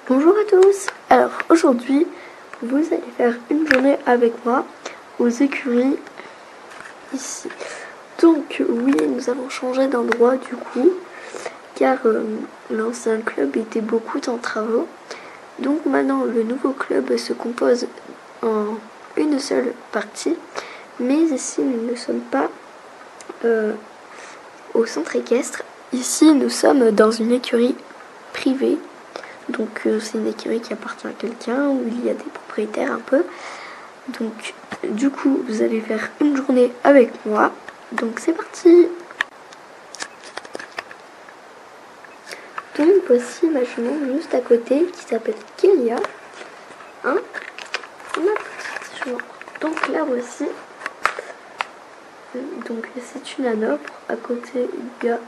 Bonjour à tous. Alors aujourd'hui, vous allez faire une journée avec moi aux écuries ici. Donc oui, nous avons changé d'endroit du coup, car l'ancien club était beaucoup en travaux. Donc maintenant, le nouveau club se compose en une seule partie. Mais ici, nous ne sommes pas au centre équestre. Ici, nous sommes dans une écurie privée. Donc c'est une écurie qui appartient à quelqu'un, où il y a des propriétaires un peu. Donc du coup, vous allez faire une journée avec moi. Donc c'est parti. Donc voici ma jument juste à côté qui s'appelle Kélia. Ma petite jument. Donc là voici. Donc c'est une anopre. À côté il y a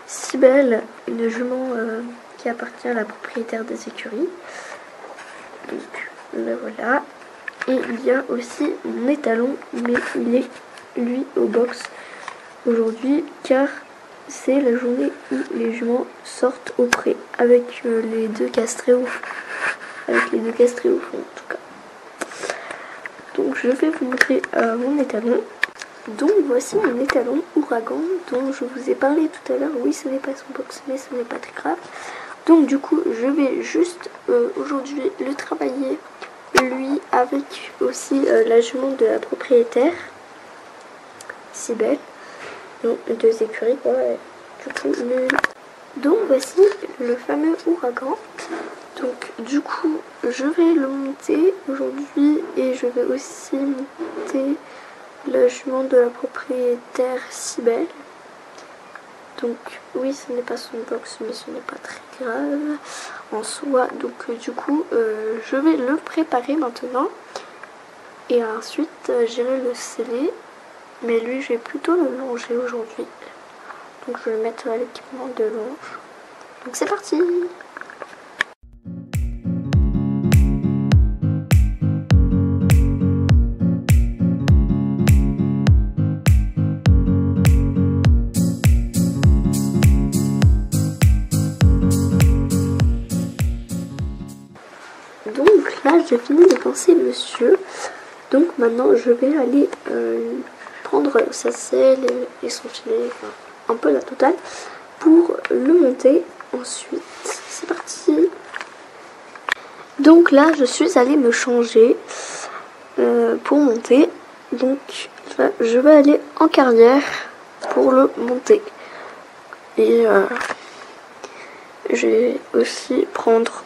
Cybèle, une jument qui appartient à la propriétaire des écuries. Donc là voilà. Et il y a aussi mon étalon, mais il est lui au box aujourd'hui car c'est la journée où les juments sortent au pré avec les deux castrés au fond. Avec les deux castrés au fond en tout cas. Donc je vais vous montrer mon étalon. Donc voici mon étalon Ouragan dont je vous ai parlé tout à l'heure. Oui, ce n'est pas son box, mais ce n'est pas très grave. Donc du coup, je vais juste aujourd'hui le travailler, lui, avec aussi la jument de la propriétaire, Cybèle. Donc deux écuries quoi. Du coup, donc voici le fameux Ouragan. Donc du coup, je vais le monter aujourd'hui et je vais aussi monter la jument de la propriétaire Cybèle. Donc oui, ce n'est pas son box, mais ce n'est pas très grave en soi. Donc du coup, je vais le préparer maintenant. Et ensuite, j'irai le sceller. Mais lui, je vais plutôt le longer aujourd'hui. Donc je vais mettre l'équipement de longe. Donc c'est parti! Donc là, j'ai fini de penser monsieur. Donc maintenant, je vais aller prendre sa selle et son filet, enfin, un peu la totale, pour le monter ensuite. C'est parti. Donc là, je suis allée me changer pour monter. Donc là, je vais aller en carrière pour le monter. Et je vais aussi prendre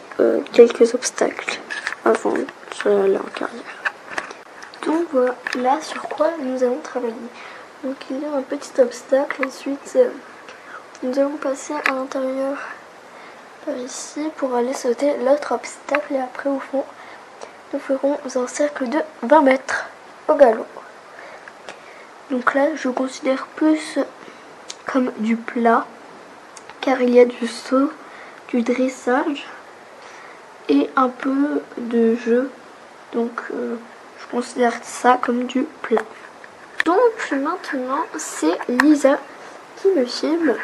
quelques obstacles avant d'aller en carrière. Donc voilà sur quoi nous allons travailler. Donc il y a un petit obstacle, ensuite nous allons passer à l'intérieur par ici pour aller sauter l'autre obstacle et après au fond nous ferons un cercle de 20 mètres au galop. Donc là je considère plus comme du plat car il y a du saut, du dressage et un peu de jeu. Donc je considère ça comme du plat. Donc maintenant c'est Lisa qui me filme.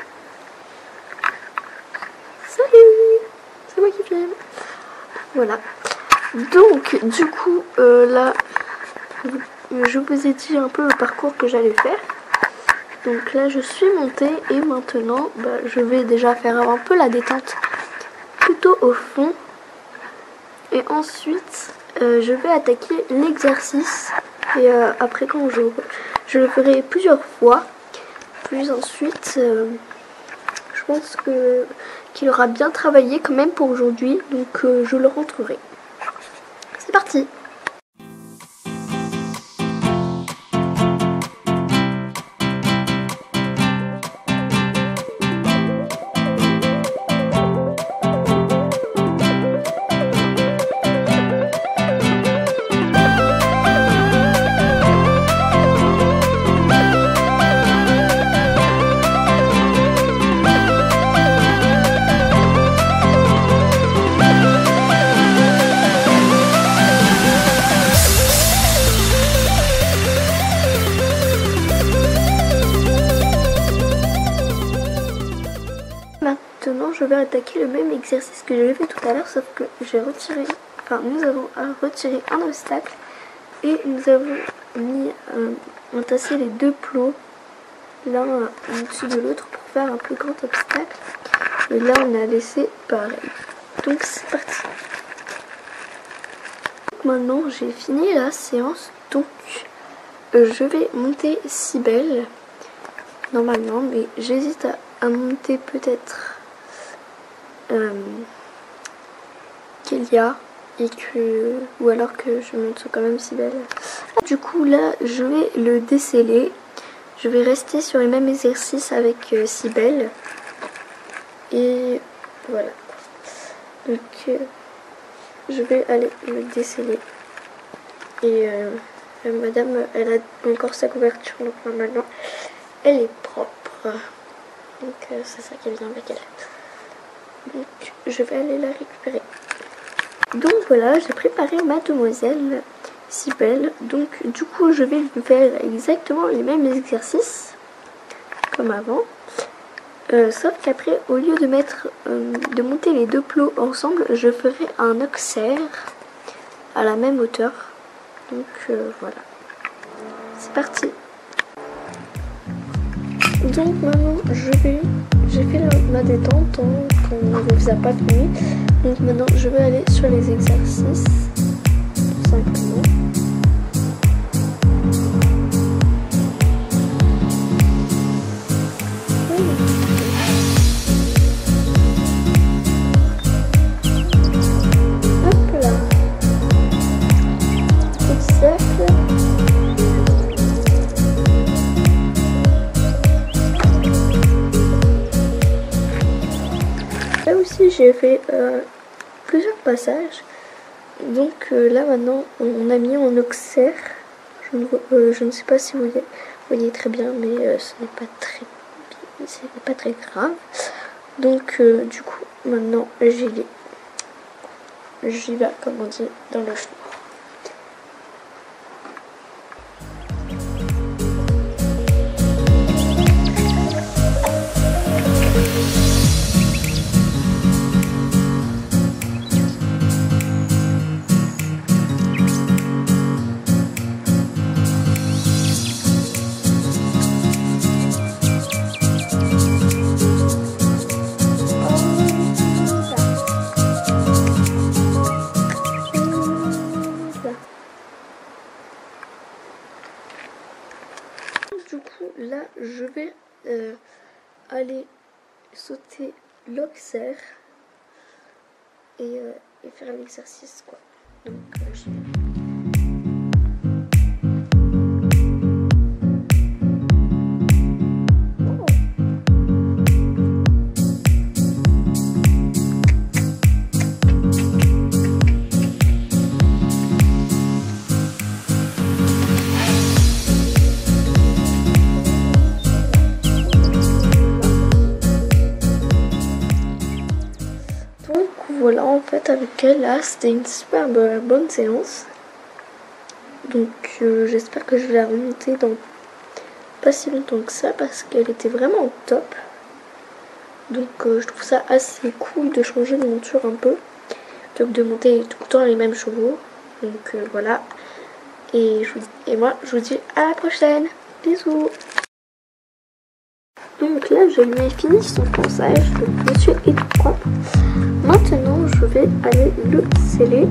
Salut, c'est moi qui filme. Voilà. Donc du coup là je vous ai dit un peu le parcours que j'allais faire. Donc là je suis montée et maintenant je vais déjà faire un peu la détente plutôt au fond. Et ensuite je vais attaquer l'exercice. Et après quand je le ferai plusieurs fois. Puis ensuite je pense qu'il aura bien travaillé quand même pour aujourd'hui. Donc je le rentrerai. C'est parti. maintenant je vais attaquer le même exercice que j'avais fait tout à l'heure, sauf que j'ai retiré, enfin nous avons retiré un obstacle et nous avons mis entassé les deux plots l'un au-dessus de l'autre pour faire un plus grand obstacle. Et là on a laissé pareil. Donc c'est parti. Maintenant j'ai fini la séance, donc je vais monter Cybèle normalement, mais j'hésite à monter peut-être Kélia ou alors que je monte quand même Cybèle. Du coup là je vais le déceler. Je vais rester sur les mêmes exercices avec Cybèle. Et voilà. Donc je vais aller le déceler. Et madame, elle a encore sa couverture, donc normalement elle est propre. Donc c'est ça qui vient avec elle. Donc je vais aller la récupérer. Donc voilà, j'ai préparé mademoiselle Cybèle. Donc du coup je vais lui faire exactement les mêmes exercices comme avant. Sauf qu'après, au lieu de monter les deux plots ensemble, je ferai un auxerre à la même hauteur. Donc voilà, c'est parti. Donc maintenant j'ai fait ma détente quand je ne faisais pas de nuit. Donc maintenant je vais aller sur les exercices, tout simplement. Là aussi j'ai fait plusieurs passages. Donc là maintenant on a mis en auxerre. Je ne sais pas si vous voyez très bien, mais ce n'est pas très grave. Donc du coup maintenant j'y vais comme on dit dans le chemin. Du coup là je vais aller sauter l'auxerre et faire l'exercice quoi. Donc je vais... Voilà, en fait avec elle là c'était une super bonne séance. Donc j'espère que je vais la remonter dans pas si longtemps que ça parce qu'elle était vraiment top. Donc je trouve ça assez cool de changer de monture un peu plutôt que de monter tout le temps les mêmes chevaux. Donc voilà. Et moi je vous dis à la prochaine. Bisous. Donc là je lui ai fini son ponçage, donc monsieur est tout propre. Maintenant je vais aller le sceller.